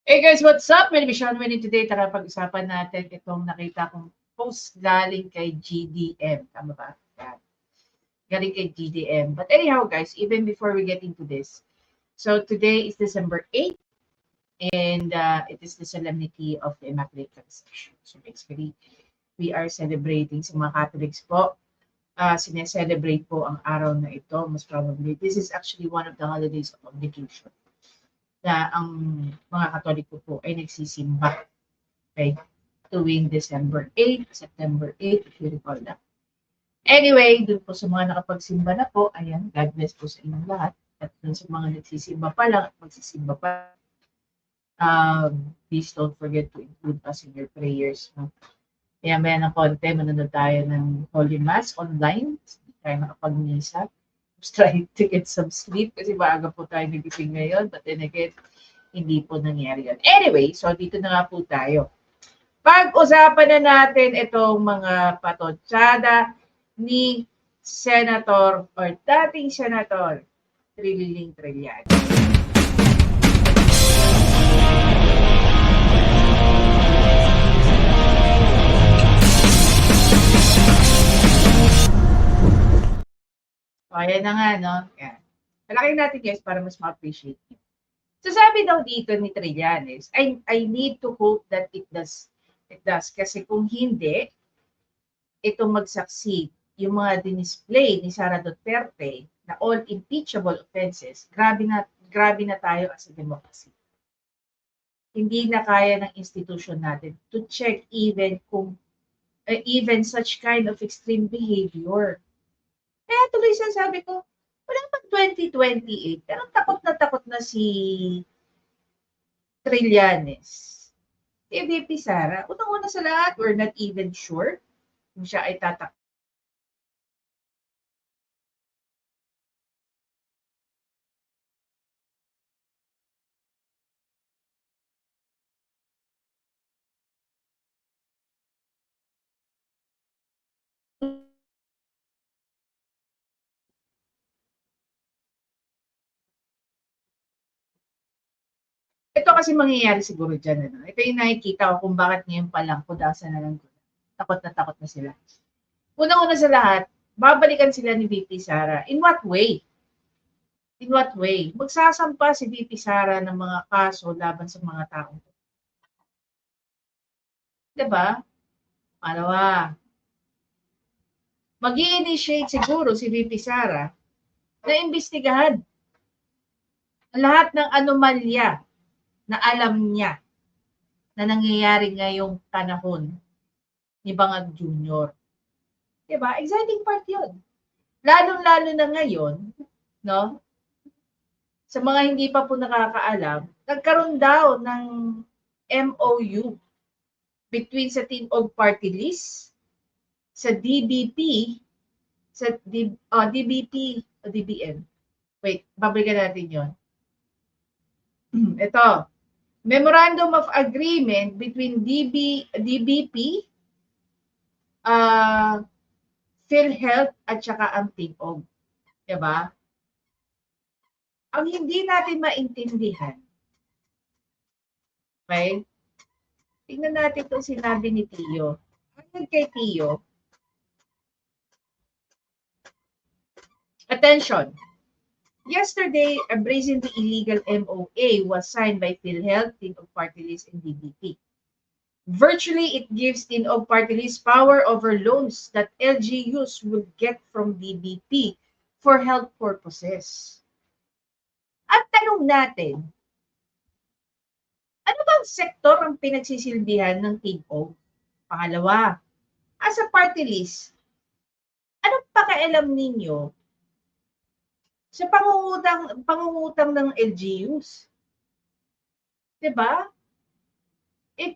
Hey guys, what's up? My name is Sean Winnie. Today, tara pag-usapan natin itong nakita kong post galing kay GDM. Tama ba? Yan. Galing kay GDM. But anyhow, guys, even before we get into this, so today is December 8th, and it is the solemnity of the Immaculate Conception. So basically, we are celebrating sa mga Catholics po. Sineselebrate po ang araw na ito. Most probably, this is actually one of the holidays of obligation na ang mga Katoliko po ay nagsisimba. Okay? Tuwing December 8, September 8, if you recall that. Anyway, dun po sa mga nakapagsimba na po, ayan, God bless po sa inyong lahat. At dun sa mga nagsisimba pa lang at magsisimba pa, please don't forget to include us in your prayers. No? Kaya maya ng konti, manunod tayo ng Holy Mass online. Hindi tayo nakapag-misa. Try to get some sleep kasi maaga po tayo nagising ngayon. But then again, hindi po nangyari yun. Anyway, so dito na nga po tayo. Pag-usapan na natin itong mga patotsada ni Senator or dating Senator Trilling Trillian. So, ayan na nga, no? Yan. Palaki natin guys para mas ma-appreciate nyo. So, sabi daw dito ni Trillanes, I need to hope that it does. It does. Kasi kung hindi, itong mag-succeed, yung mga dinisplay ni Sara Duterte na all impeachable offenses, grabe na tayo as a democracy. Hindi na kaya ng institution natin to check even kung even such kind of extreme behavior. Kaya tuloy sabi ko, wala pang 2028, pero takot na si Trillanes. Si VP Sara, unang-una sa lahat, we're not even sure kung siya ay tatakbo. Ito kasi mangyayari siguro dyan. Ano? Ito yung nakikita ko kung bakit ngayon pa lang kudasan na lang. Takot na sila. Unang-una sa lahat, babalikan sila ni VP Sara. In what way? In what way? Magsasampa si VP Sara ng mga kaso laban sa mga taong. Diba? Palawa. Mag-i-initiate siguro si VP Sara na imbestigahan lahat ng anomalya na alam niya na nangyayari ngayong panahon ni Bangag Jr. Diba? Exciting part yun. Lalong-lalo na ngayon, no? Sa mga hindi pa po nakakaalam, nagkaroon daw ng MOU between sa Team-Og Party List, sa DBP, sa DBP o DBM. Wait, babalikan natin yon. Ito, Memorandum of Agreement between DBP, PhilHealth at saka ang Team-Og. Diba? Ang hindi natin maintindihan, okay? Tingnan natin itong sinabi ni Tio. Ayon kay Tio, attention, yesterday, a brazenly illegal MOA was signed by PhilHealth, Team-Og Party List, and DBP. Virtually, it gives Team-Og Party List power over loans that LGUs will get from DBP for health purposes. At tanong natin, ano bang sektor ang pinagsisilbihan ng Team-Og? Pangalawa, as a party list, anong pakialam ninyo sa pangungutang ng LGUs? Diba? It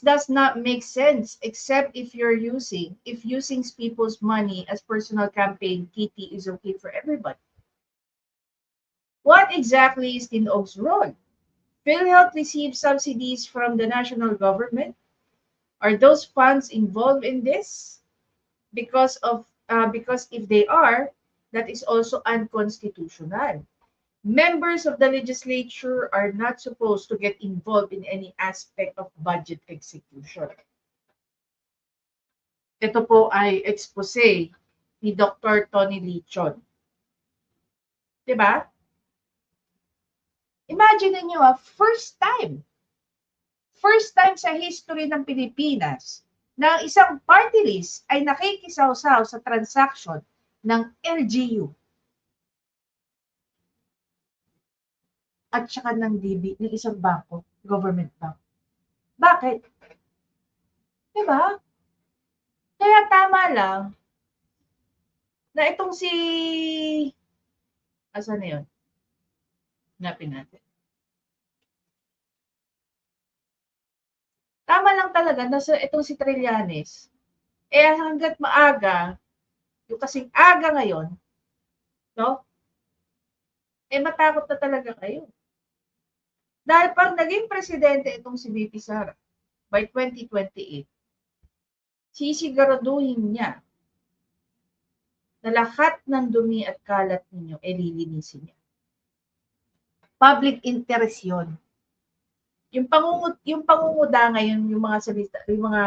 does not make sense except if using people's money as personal campaign kitty is okay for everybody. What exactly is Team-Og's role? PhilHealth receives subsidies from the national government. Are those funds involved in this? Because if they are, that is also unconstitutional. members of the legislature are not supposed to get involved in any aspect of budget execution. Ito po ay expose ni Dr. Tony Lichon. Diba? Imagine niyo, first time sa history ng Pilipinas na isang party list ay nakikisaw-saw sa transaction ng LGU at saka ng DB, ng isang bangko, government bank. Bakit? Diba? Kaya tama lang na itong si... Asan na yun? Hanapin natin. Tama lang talaga na itong si Trillanes, hanggat maaga, yung kasing aga ngayon, no? Matakot na talaga kayo. Dahil pag naging presidente itong si VP Sara by 2028, sisiguraduhin niya na lahat ng dumi at kalat ninyo lilinisin niya. Public interest yun. Yung pangunguda ngayon, yung mga salita, yung mga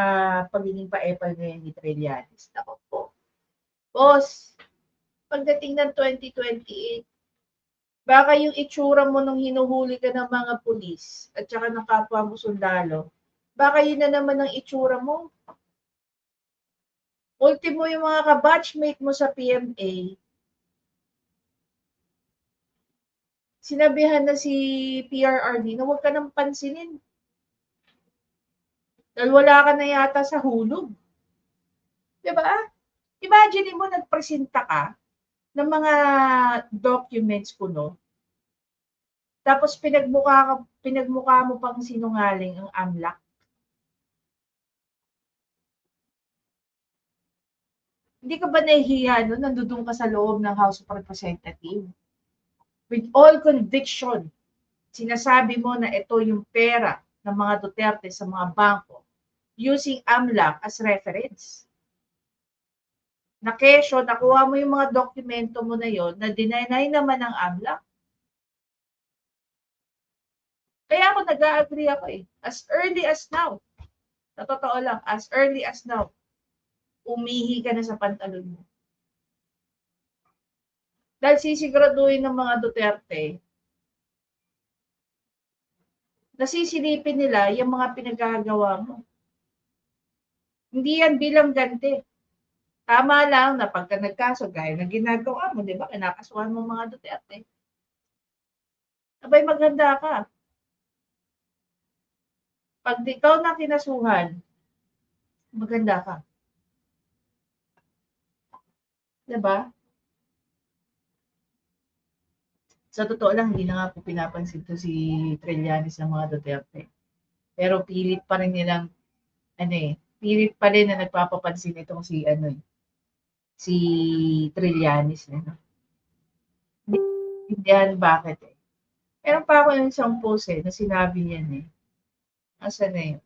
pagiging paepal ngayon ni Trillanes. Ako po. Boss, pagdating ng 2028, baka yung itsura mo nung hinuhuli ka ng mga pulis at saka ng kapwa mo sundalo, baka yun na naman ang itsura mo. Ultimo yung mga kabatchmate mo sa PMA, sinabihan na si PRRD na huwag ka nang pansinin. Dahil wala ka na yata sa hulog. Diba? Imagine mo, nagpresenta ka ng mga documents kuno. Tapos pinagmukha mo pang sinungaling ang AMLAC. Hindi ka ba nahihiya no? Nandudun ka sa loob ng House of Representatives. With all conviction, sinasabi mo na ito yung pera ng mga Duterte sa mga bangko using AMLAC as reference. Na kesyo, nakuha mo yung mga dokumento mo na yon na dinay naman ng AMLAC. Kaya ako nag-agree ako as early as now. Sa totoo lang, as early as now, umihi ka na sa pantalon mo. Dahil sisiguraduhin ng mga Duterte, nasisilipin nila yung mga pinagagawa mo. Hindi yan bilang ganti. Tama lang na pagka nagkaso, gaya ng ginagawa mo, di ba? Kinakasuhan mo mga Duterte. Abay, maganda ka. Pag ikaw na kinasuhan, maganda ka. Diba? Sa totoo lang, hindi na nga po pinapansin to si Trillanes ng mga Duterte. Pero pilit pa rin nilang, pilit pa rin na nagpapapansin itong si Trillanes. Hindi yan bakit Meron pa ako yung isang post na sinabi niyan Asan na yun?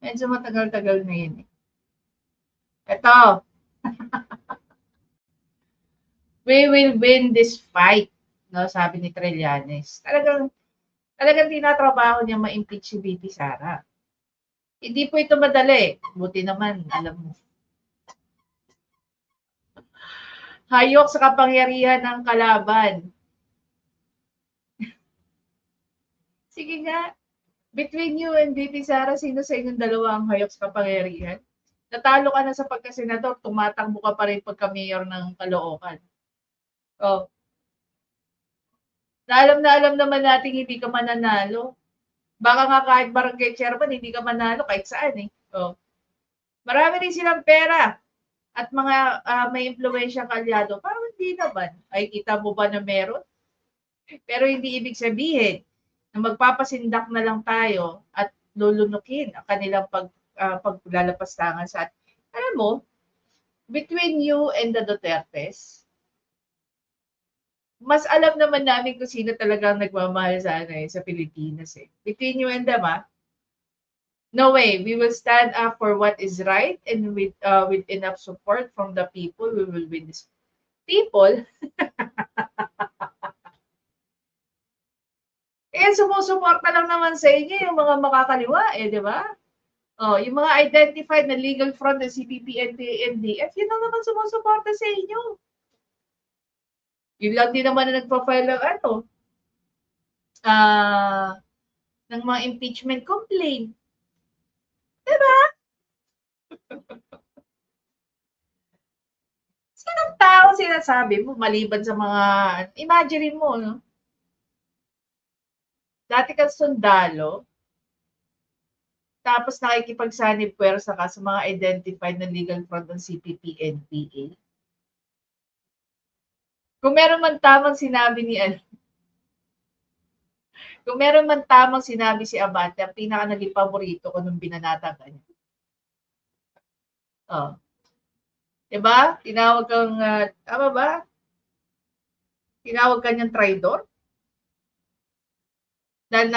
Medyo matagal-tagal na yun Ito. We will win this fight, no? Sabi ni Trillanes. Talagang tinatrabaho niya ma-impeach si VP Sara. Hindi po ito madali. Buti naman, alam mo. Hayok sa kapangyarihan ng kalaban. Sige nga, between you and VP Sara, sino sa inyong dalawa ang hayok sa kapangyarihan? Natalo ka na sa pagkasenador, tumatakbo ka pa rin pagka-mayor ng Caloocan. Oh. Na alam naman natin hindi ka mananalo. Baka nga kahit barangay chairman, hindi ka manalo kahit saan Oh. Marami rin silang pera at mga may impluwensyang kalyado. Parang hindi naman. Ay, kita mo ba na meron? Pero hindi ibig sabihin na magpapasindak na lang tayo at lulunukin ang kanilang paglalapastangan sa atin. Alam mo, between you and the Dutertes, mas alam naman namin kung sino talagang nagmamahal sa Pilipinas Between you and them, no way. We will stand up for what is right and with enough support from the people, we will win this. People, Eh, sumusuporta lang naman sa inyo yung mga makakaliwa, eh, di ba? Oh, yung mga identified na legal front ng CPP, NDF, yun lang naman sumusuporta sa inyo. Yun lang din naman na nagpa-file ng ng mga impeachment complaint. Diba? Sinong tao sinasabi mo maliban sa mga, imagine mo, no? Dati kang sundalo, tapos nakikipagsanib puwersa ka sa mga identified na legal front ng CPP, NPA. Kung meron man tamang sinabi ni kung meron man tamang sinabi si Abante, ang pinaka naging paborito ko nung binanata ka niya. Oh. Diba? Tinawag kang, tama ba? Tinawag ka niyang traidor? Dahil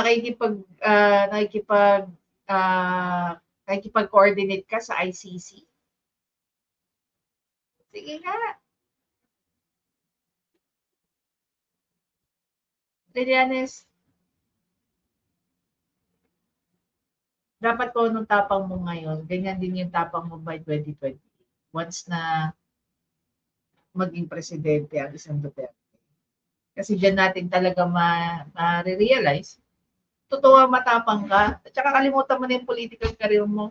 nakikipag-coordinate ka sa ICC. Sige nga. Trillanes, dapat ko nung tapang mo ngayon, ganyan din yung tapang mo by 2020. Once na maging presidente ang isang Duterte. Kasi diyan natin talaga ma-realize, totoo matapang ka, at saka kalimutan mo na yung political career mo.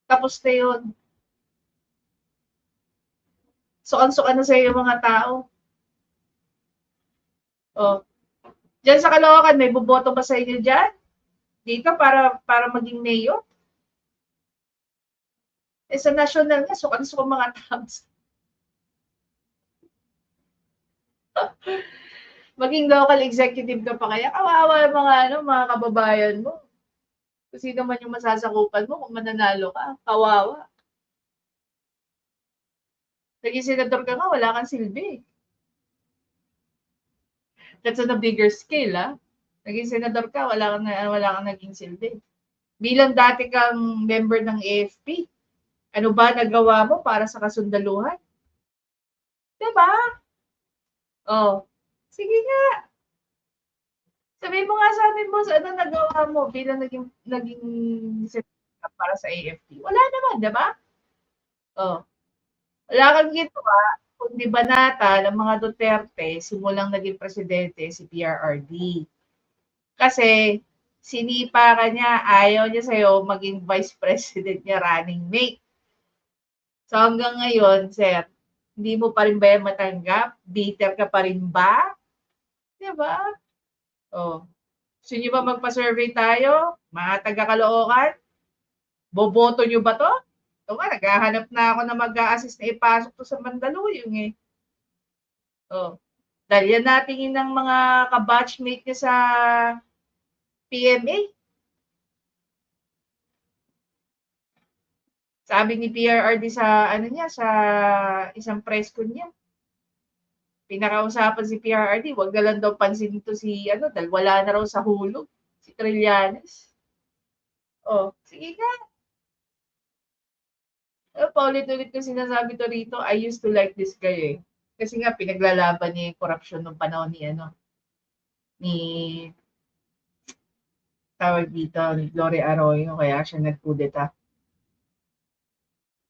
Tapos na yun. Sukan-sukan na sa'yo yung mga tao. Oh. Diyan sa Caloocan, may boboto ba sa inyo dyan? Dito para maging mayor? Eh sa national nga, sukan-sukan mga tao. Maging local executive ka pa kaya, kawawa yung mga kababayan mo. Kung sino man yung masasakupan mo kung mananalo ka, kawawa. Naging senador ka nga, wala kang silbi. That's on a bigger scale, ha? Naging senador ka, wala kang naging silbi. Bilang dati kang member ng AFP, ano ba nagawa mo para sa kasundaluhan? Diba? Oh, sige nga. Sabihin mo nga sa amin, boss, ano nagawa mo bilang naging senador para sa AFP? Wala naman, diba? Oh, wala kang ginawa kundi banata ng mga Duterte simulang naging presidente si PRRD. Kasi sinipa ka niya, ayaw niya sa'yo maging vice president niya, running mate. So hanggang ngayon, sir, hindi mo pa rin ba yan matanggap? Bitter ka pa rin ba? Diba? Oh. Gusto niyo ba magpa-survey tayo? Mga taga-Caloocan? Boboto niyo ba to? Ito nga, naghahanap na ako na mag-a-assist na ipasok to sa Mandaluyong eh. Oh. Dahil yan natingin ng mga kabatchmate niya sa PMA. Sabi ni PRRD sa sa isang press con niya. Pinakausapan si PRRD, wag na lang daw pansin ito si dahil wala na raw sa hulog si Trillanes. Oh, sige nga. Paulit-ulit ko sinasabi to rito, I used to like this guy eh. Kasi nga pinaglalaban niya yung corruption nung panahon ni tawag dito, ni Gloria Arroyo, kaya siya nagkudeta.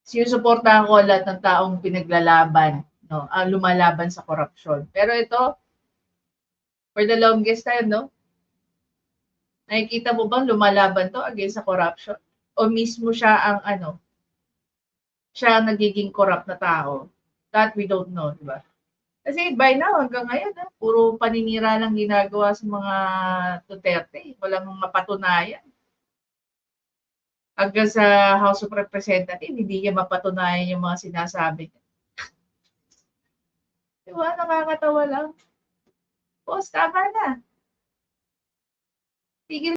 Sinusuportahan ko lahat ng taong pinaglalaban, no, lumalaban sa korupsyon. Pero ito, for the longest time, no, nakikita mo bang lumalaban to against sa corruption? O mismo siya ang siya ang nagiging corrupt na tao? That we don't know, di ba? Kasi by now, hanggang ngayon, puro paninira lang ginagawa sa mga Duterte. Walang mapatunayan. Hanggang sa House of Representatives, hindi niya mapatunayan yung mga sinasabi niya. Diba? Nakakatawa lang. Boss, tama na. Tigil